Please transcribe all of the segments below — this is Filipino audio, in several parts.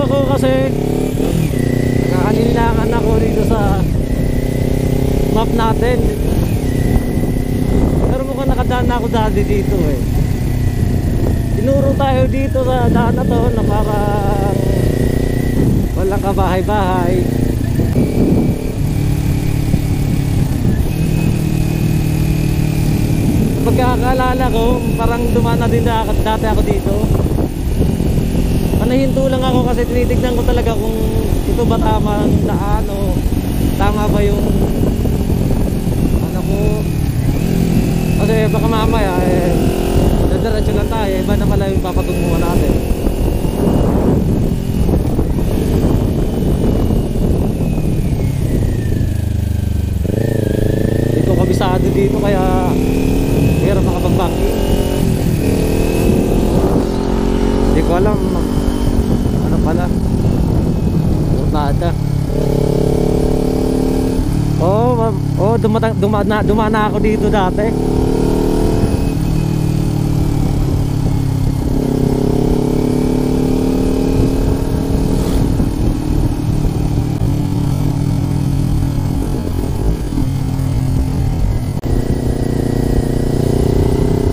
ako kasi nakakalilangan ako dito sa map natin. Pero mukhang nakadaan na ako dati dito eh. Tinuro tayo dito sa daan na to na parang walang kabahay-bahay. Pagkakaalala ko, parang dumaan na din dati ako dito. Nahinto lang ako kasi tinitignan ko talaga kung ito ba tama ang daan o tama ba yung ano ko. Kasi baka mamaya diretso lang tayo, iba na pala yung papatunguhan natin. Hindi ko kabisado dito kaya hirap makapag-banking. Hindi ko alam ano pala nada. Dumaan na ako dito dati.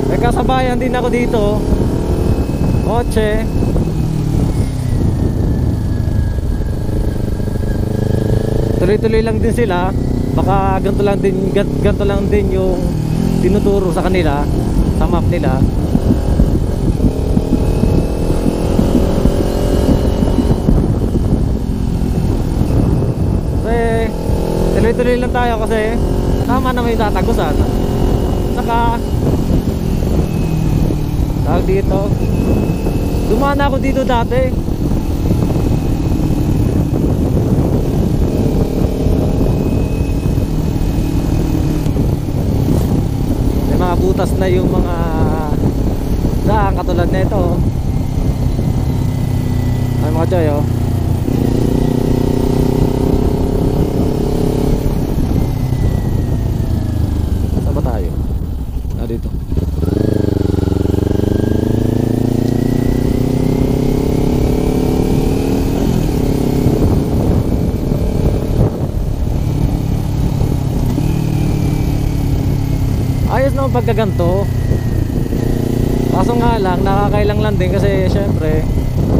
May kasabayan din ako dito, kotse. Tuloy-tuloy lang din sila. Baka ganito lang din yung tinuturo sa kanila sa map nila. Kasi tuloy-tuloy lang tayo kasi tama naman yung tatagusan. Saka tawag dito, dumaan ako dito dati. Mga butas na yung mga daan katulad na ito. Ay mga choy oh. Saan ba tayo? Dito. Ayos naman pagkaganto. Kaso nga lang, nakakailang lang din kasi syempre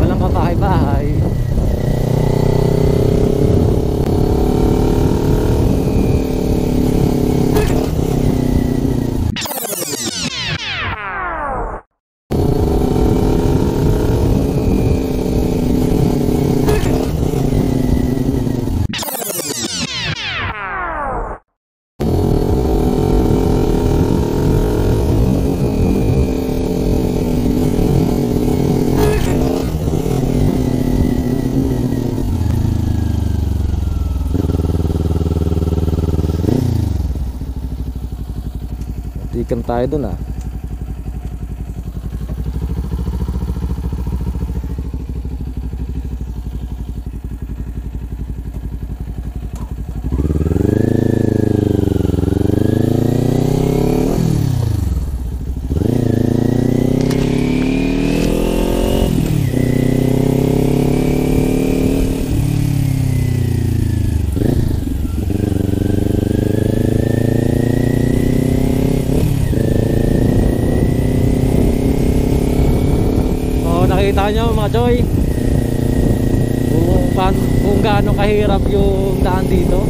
walang kabahay-bahay. Tikan tayo dun ah. Nakita nyo mga choy kung gaano kahirap yung daan dito.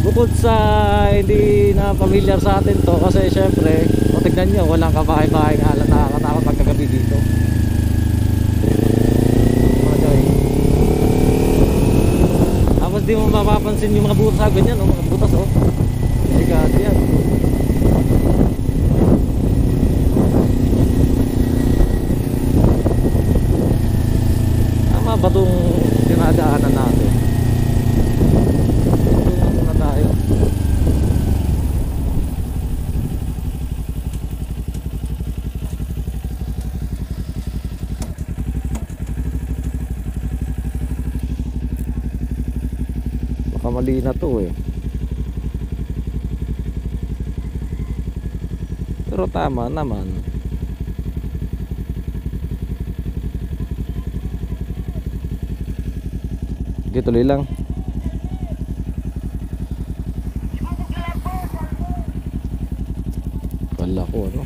Bukod sa hindi na familiar sa atin to kasi syempre tignan nyo walang kabahay-bahay nga lang, nakakatakot pagkagabi dito mga choy. Tapos di mo mapapansin yung mga butas ganyan oh, mga butas oh. Sigat yan. Ba itong dinadaanan natin? Tungan na tayo. Baka mali na to eh. Pero tama naman. Sige, tuloy lang. Wala ko ano.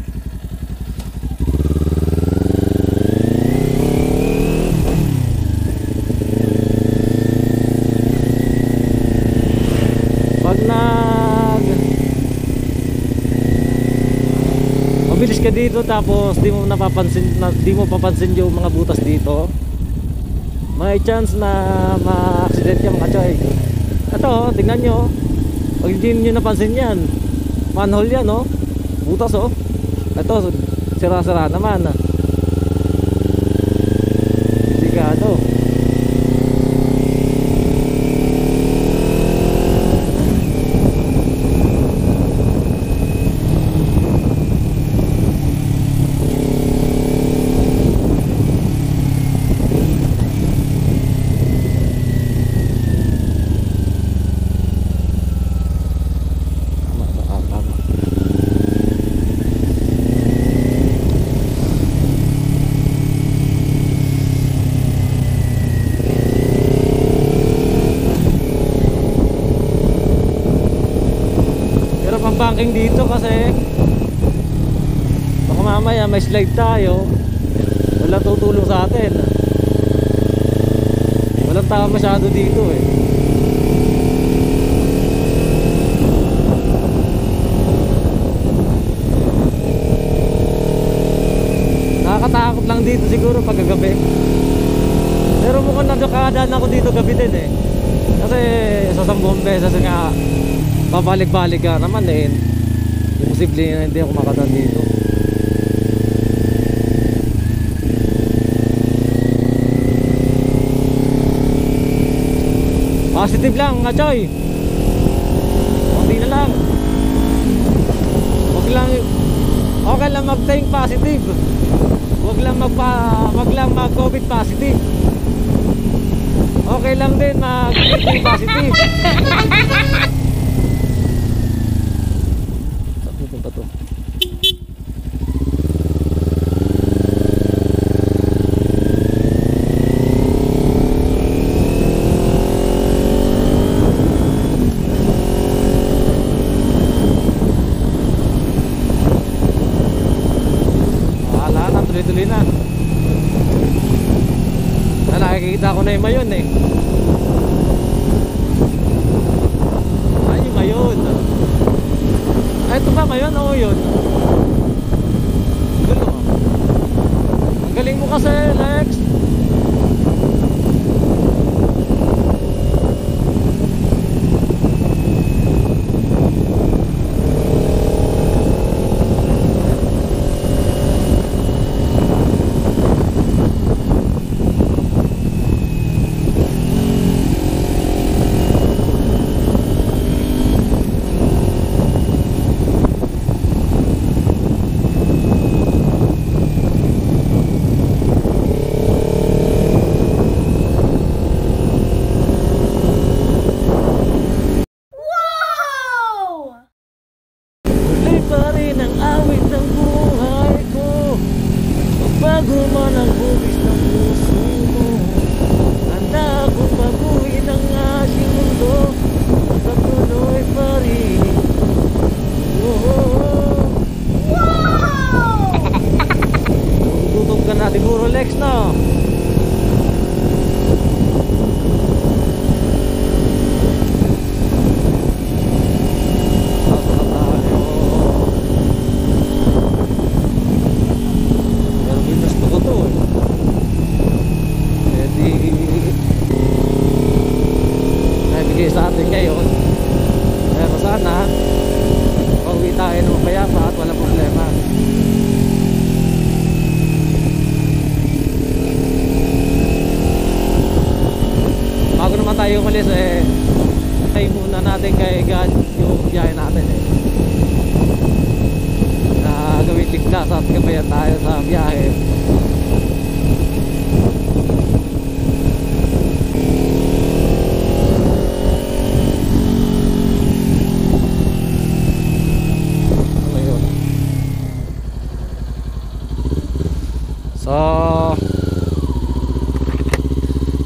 Pag mabilis ka dito tapos di mo papansin yung mga butas dito, may chance na ma-accident ka mga choy. Ito, tingnan nyo. Pag hindi nyo napansin yan, manhole yan oh. Butas oh. Ito, sira-sira naman. Delikado. Banking dito kasi baka mamaya may slide tayo, wala tutulong sa atin, walang tao masyado dito eh. Nakakatakot lang dito siguro pagkagabi, pero mukhang nakakadaan ako dito gabi din eh, kasi sa 10 beses nga babalik-balik ka naman eh. Imposible na hindi ako makadaan dito. Positive lang nga choy. Hindi na lang. Okay lang mag-think positive. Wag lang mag-COVID positive. Okay lang din mag-think positive. Tuloy na. Nakikita ko na yung mayon eh. Ay, yung mayon. Ay, ito ba mayon? Oo, yun. Gulo. Ang galing mo kasi, Lex. Siguro Lex no. Pero ginusto ko to. Bigay sa atin ngayon. Pero sana pauwi tayo ng mapayapa at walang problema. Bago naman tayo umalis eh, tayo muna natin kay God yung biyahe natin eh, na gawin ligtas at gabayan tayo sa biyahe.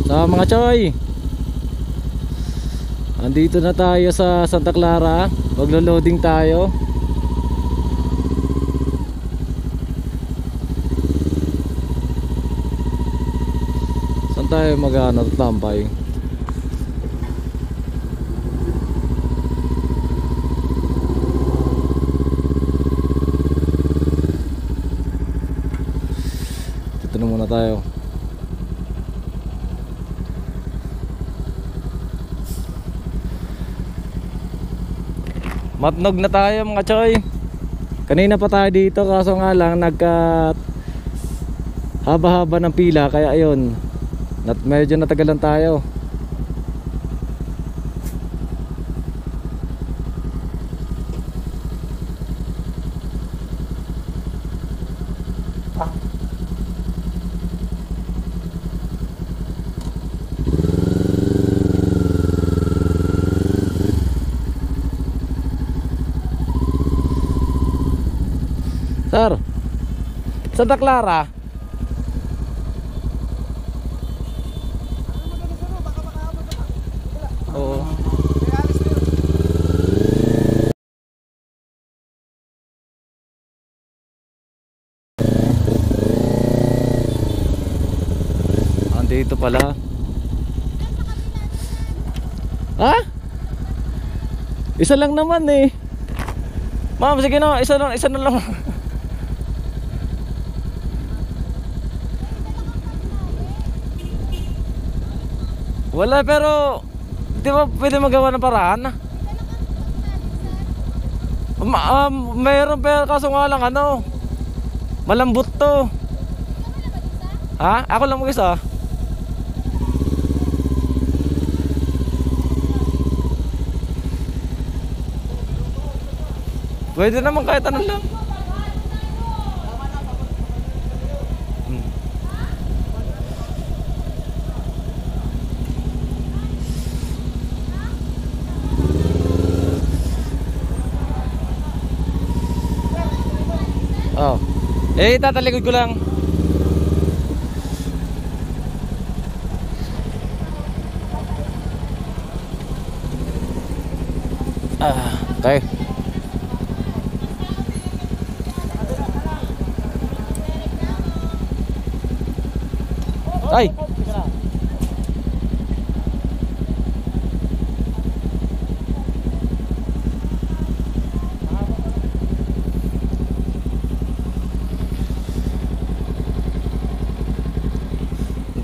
So mga choy, Andito na tayo sa Santa Clara. Maglo-loading tayo. Saan tayo mag-ano, tambay? Dito na muna tayo. Matnog na tayo mga choy. Kanina pa tayo dito kaso nga lang nagka haba-haba ng pila kaya ayun. Medyo natagalan tayo. Sir, Santa Clara. Oo. Andito pala. Ha? Isa lang naman eh. Ma'am, sige na, isa na lang. Wala, pero di ba pwede magawa ng paraan? Mayroon pero kaso nga lang ano, malambot to. Ha? Ako lang mag-isa. Pwede naman kahit ano lang. Oh. Tatalikod ko lang. Okay. Ay.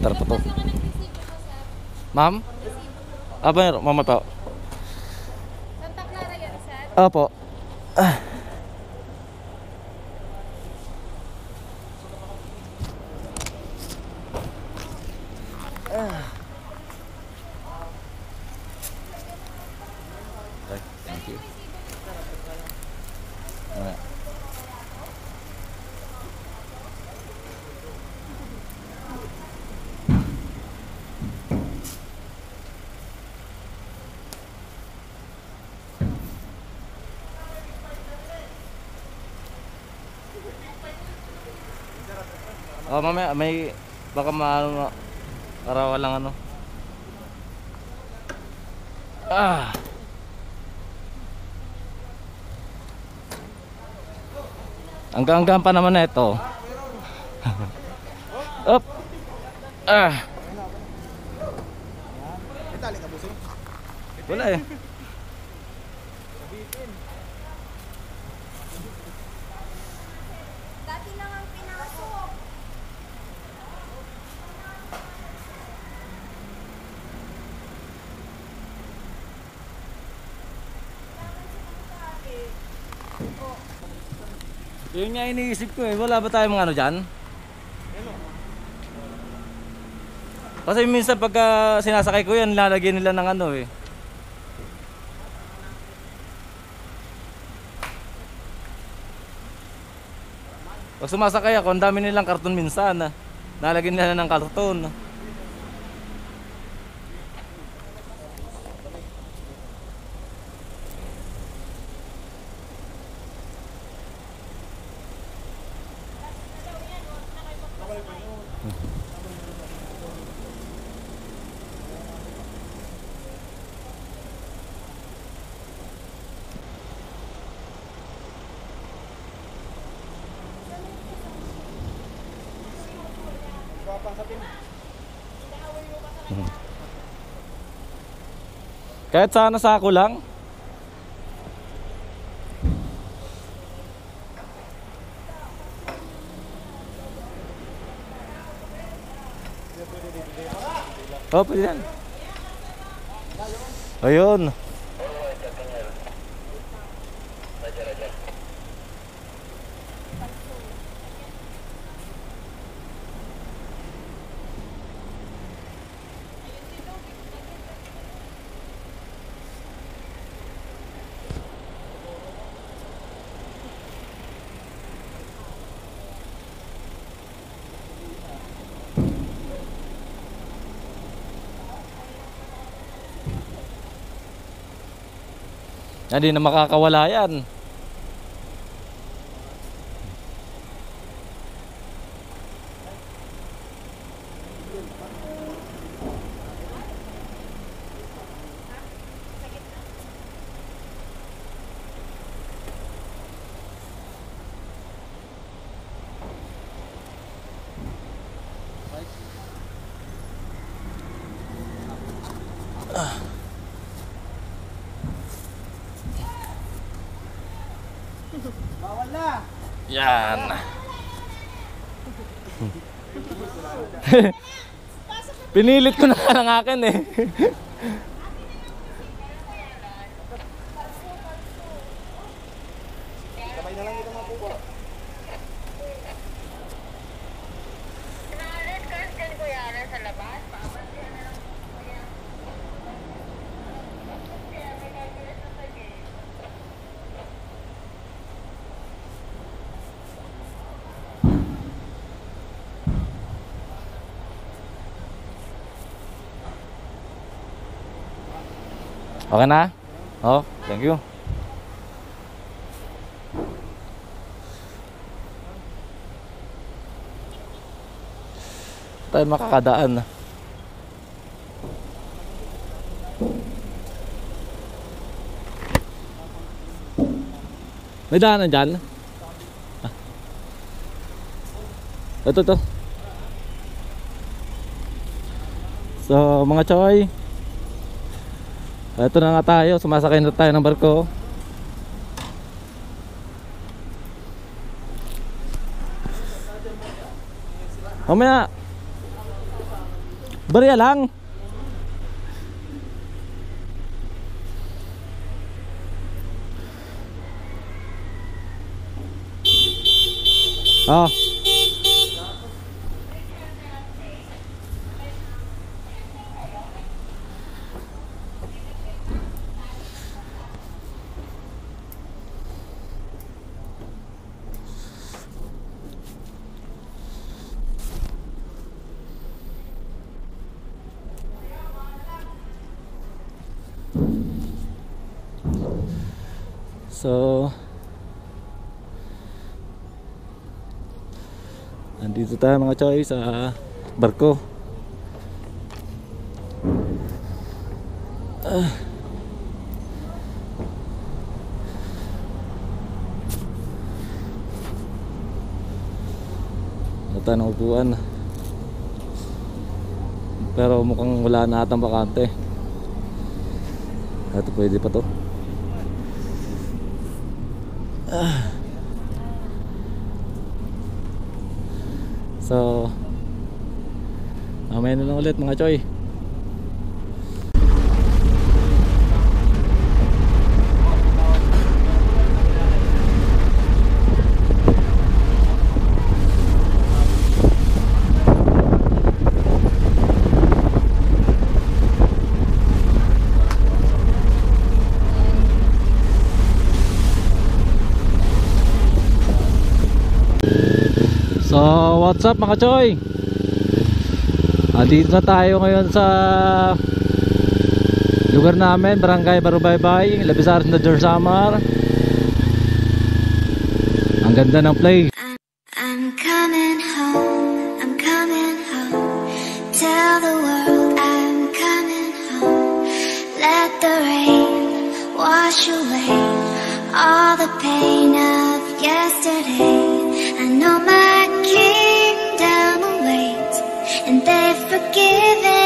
Ntar pa to. Ma'am? Mama pa. Santa Clara yan, sir? Opo. Okay, thank you. Oh, mamaya may baka maano para walang ano. Hanggang pa naman na ito. Up. Wala eh. Dati lang ang pinasok. Yun nga iniisip ko eh. Wala ba tayong mga ano dyan? Kasi minsan pagka sinasakay ko yan, lalagyan nila ng ano eh. Pag sumasakay ako, ang dami nilang karton minsan. Nalagyan nila ng karton. Kahit sana sako lang. Oh, pwede yan. Ayun. Hindi na makakawala yan. Bawal na. Yan. Pinilit ko na ng akin eh. Sabay na lang ito mga pupo. Okay na? Oh, thank you. Tayo makakadaan. May daanan dyan? Ah. Ito. So mga choy, ito na nga tayo, sumasakay na tayo ng barko. Mamaya barya lang. Ah. So andito tayo mga choy sa barko. Ito ng upuan, pero mukhang wala na atang bakante. Ito pwede pa to. So mamaya na lang ulit mga choy. So what's up mga choy, andito na tayo ngayon sa lugar namin, Barangay Barubaybay, Labisares na Samar. Ang ganda ng place. I'm coming home, I'm coming home. Tell the world I'm coming home. Let the rain wash away all the pain of yesterday. I know my kingdom awaits forgiven.